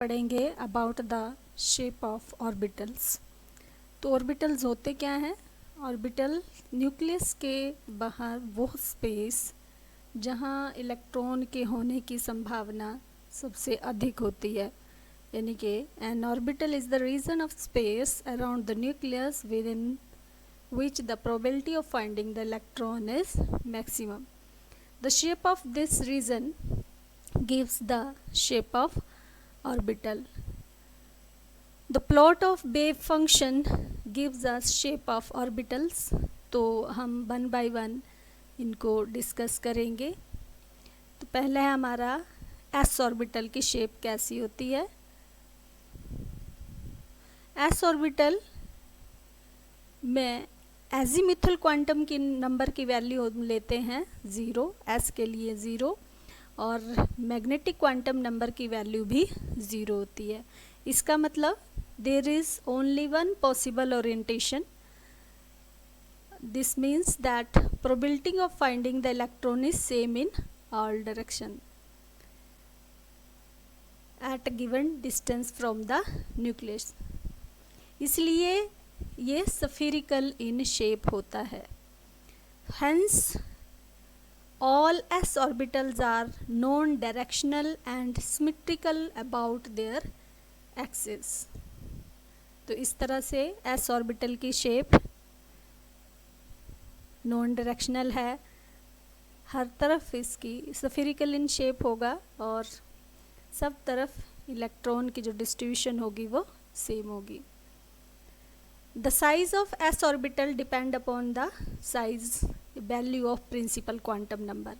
पढ़ेंगे about the shape of orbitals. तो orbitals होते क्या हैं? ऑर्बिटल न्यूक्लियस के बाहर वो स्पेस जहाँ इलेक्ट्रॉन के होने की संभावना सबसे अधिक होती है, यानी कि an orbital is the region of space around the nucleus within which the probability of finding the electron is maximum. The shape of this region gives the shape of orbital. The plot of wave function gives us shape of orbitals. तो हम one by one इनको discuss करेंगे। तो पहला है हमारा S orbital की shape कैसी होती है। एस ऑर्बिटल में एजीमुथल क्वांटम की नंबर की वैल्यू हम लेते हैं 0, एस के लिए 0, और मैग्नेटिक क्वांटम नंबर की वैल्यू भी 0 होती है। इसका मतलब there is only one possible orientation. This means that probability of finding the electron is same in all direction at a given distance from the nucleus. इसलिए ये स्फेरिकल इन शेप होता है। Hence all s orbitals are non directional and symmetrical about their axis. तो इस तरह से s orbital की shape non directional है, हर तरफ इसकी स्फेरिकल इन शेप होगा और सब तरफ इलेक्ट्रॉन की जो डिस्ट्रीब्यूशन होगी वो सेम होगी। The size of s orbital depend upon the size value of principal quantum number।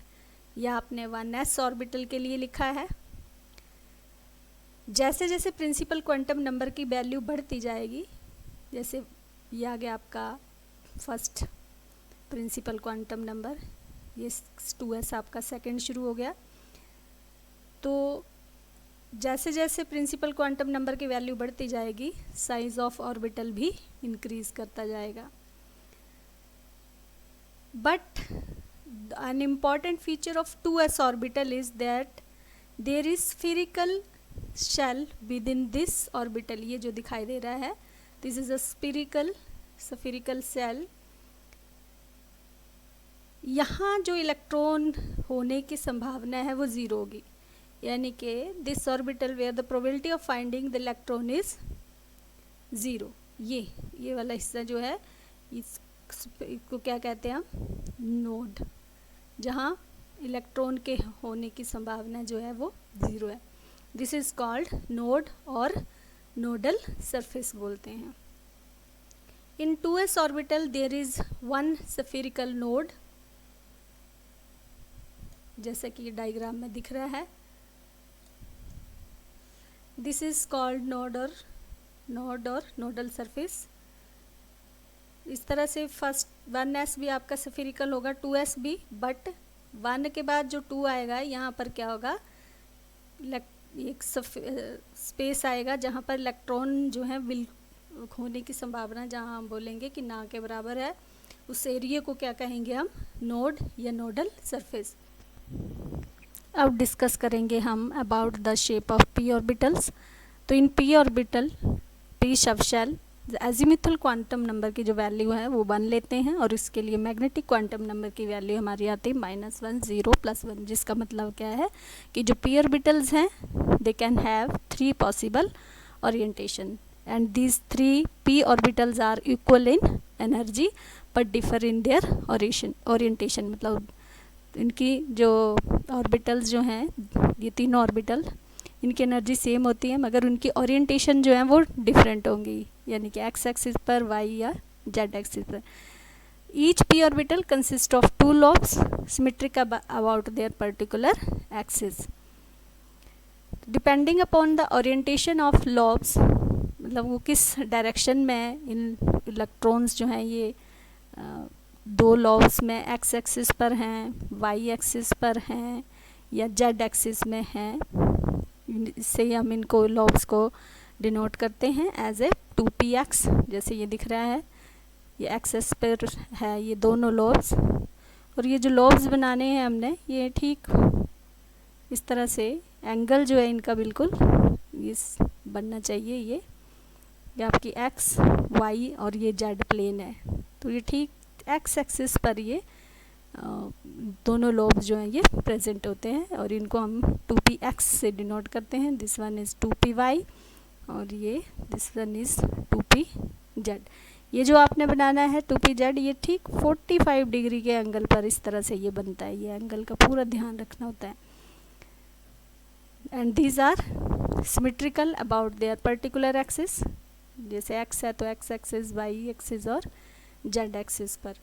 यह आपने 1s ऑर्बिटल के लिए लिखा है। जैसे जैसे प्रिंसिपल क्वांटम नंबर की वैल्यू बढ़ती जाएगी, जैसे ये आ गया आपका फर्स्ट प्रिंसिपल क्वांटम नंबर, ये 2s आपका सेकंड शुरू हो गया। तो जैसे जैसे प्रिंसिपल क्वांटम नंबर की वैल्यू बढ़ती जाएगी, साइज ऑफ ऑर्बिटल भी इंक्रीज करता जाएगा। But an important feature of 2s orbital is that there is spherical shell within this orbital। ये जो दिखाई दे रहा है, this is a spherical shell। यहाँ जो इलेक्ट्रॉन होने की संभावना है वो 0 होगी, यानी कि this orbital where the probability of finding the electron is 0। ये वाला हिस्सा जो है इसको क्या कहते हैं हम? नोड, जहाँ इलेक्ट्रॉन के होने की संभावना जो है वो 0 है। दिस इज कॉल्ड नोड और नोडल सरफेस बोलते हैं। In 2s orbital there is one spherical node, जैसा कि ये डायग्राम में दिख रहा है। दिस इज कॉल्ड नोड और नोडल सरफेस। इस तरह से फर्स्ट 1s भी आपका स्फेरिकल होगा, 2s भी, बट 1 के बाद जो 2 आएगा यहाँ पर क्या होगा? एक स्पेस आएगा जहाँ पर इलेक्ट्रॉन जो है विल होने की संभावना, जहाँ हम बोलेंगे कि ना के बराबर है, उस एरिया को क्या कहेंगे हम? नोड या नोडल सरफेस। अब डिस्कस करेंगे हम about the shape of p orbitals. तो in p orbital, p subshell, azimuthal quantum number की जो वैल्यू है वो 1 लेते हैं, और इसके लिए मैग्नेटिक क्वांटम नंबर की वैल्यू हमारी आती है -1, 0, +1, जिसका मतलब क्या है कि जो पी ऑर्बिटल्स हैं they can have 3 possible orientation and these 3 p orbitals are equal in energy but differ in their orientation. मतलब इनकी जो ऑर्बिटल्स जो हैं, ये तीनों ऑर्बिटल, इनकी एनर्जी सेम होती है, मगर उनकी ओरिएंटेशन जो है वो डिफरेंट होंगी, यानी कि एक्स एक्सिस पर, वाई या जेड एक्सिस पर। Each P orbital consist of 2 lobes symmetric about their particular axis. Depending upon the orientation of lobes, मतलब वो किस डायरेक्शन में इन इलेक्ट्रॉन्स जो हैं ये 2 लॉब्स में एक्स एक्सिस पर हैं, वाई एक्सिस पर हैं या जेड एक्सिस में हैं, इससे ही हम इनको लॉब्स को डिनोट करते हैं एज ए 2px। जैसे ये दिख रहा है, ये एक्सिस पर है ये दोनों लॉब्स, और ये जो लॉब्स बनाने हैं हमने, ये ठीक इस तरह से एंगल जो है इनका बिल्कुल ये बनना चाहिए। ये आपकी एक्स वाई और ये जेड प्लेन है, तो ये ठीक एक्स एक्सिस पर ये दोनों लोब्स जो हैं ये प्रेजेंट होते हैं, और इनको हम 2px से डिनोट करते हैं। दिस वन इज़ 2py और ये दिस वन इज़ 2pz। ये जो आपने बनाना है 2pz, ये ठीक 45 डिग्री के एंगल पर इस तरह से ये बनता है। ये एंगल का पूरा ध्यान रखना होता है। And these are symmetrical about their particular axis. जैसे x है तो x एक्सिस, y एक्सिस और z एक्सिस पर।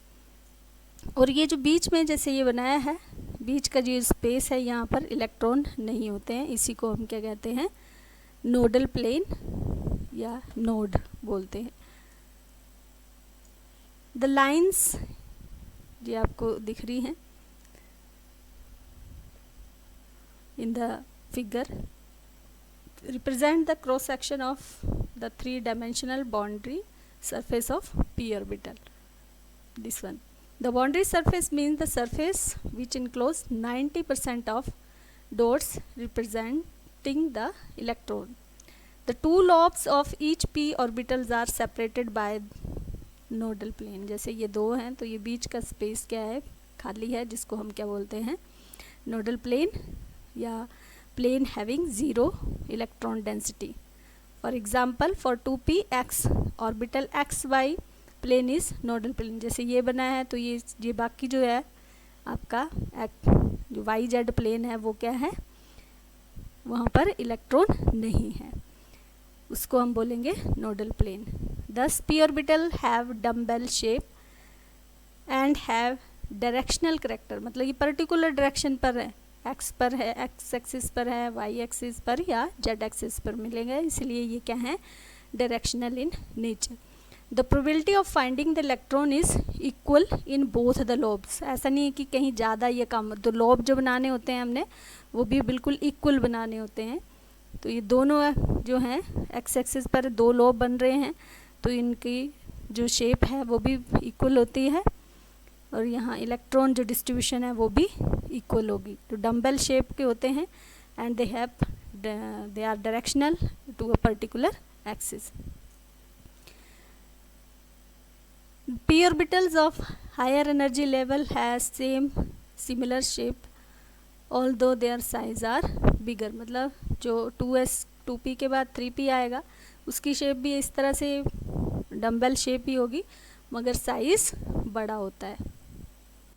और ये जो बीच में जैसे ये बनाया है, बीच का जो स्पेस है यहाँ पर इलेक्ट्रॉन नहीं होते हैं, इसी को हम क्या कहते हैं, नोडल प्लेन या नोड बोलते हैं। द लाइंस ये आपको दिख रही हैं in the figure represent the cross section of the 3-dimensional boundary surface of p orbital. This one, the boundary surface means the surface which encloses 90% of dots representing the electron. The two lobes of each p orbitals are separated by nodal plane. जैसे ये दो हैं तो ये बीच का space क्या है, खाली है, जिसको हम क्या बोलते हैं, नोडल प्लेन या plane having 0 electron density. For example, for 2px orbital xy plane is nodal plane. जैसे ये बना है तो ये बाकी जो है आपका जो yz प्लेन है वो क्या है, वहाँ पर इलेक्ट्रॉन नहीं है, उसको हम बोलेंगे nodal plane. Thus p orbital have dumbbell shape and have directional character, मतलब ये पर्टिकुलर डायरेक्शन पर है, एक्स पर है, एक्स एक्सिस पर है, वाई एक्सिस पर या जेड एक्सिस पर मिलेगा, इसलिए ये क्या है, directional in nature. The probability of finding the electron is equal in both the lobes. ऐसा नहीं है कि कहीं ज़्यादा ये कम, तो लोब जो बनाने होते हैं हमने वो भी बिल्कुल इक्वल बनाने होते हैं। तो ये दोनों जो हैं एक्स एक्सिस पर दो लोब बन रहे हैं, तो इनकी जो शेप है वो भी इक्वल होती है, और यहाँ इलेक्ट्रॉन जो डिस्ट्रीब्यूशन है वो भी इक्वल होगी। तो डम्बल शेप के होते हैं and they are directional to a particular axis. p orbitals of higher energy level has similar shape although their size are bigger। मतलब जो 2p के बाद 3p आएगा उसकी शेप भी इस तरह से डम्बल शेप ही होगी, मगर साइज बड़ा होता है।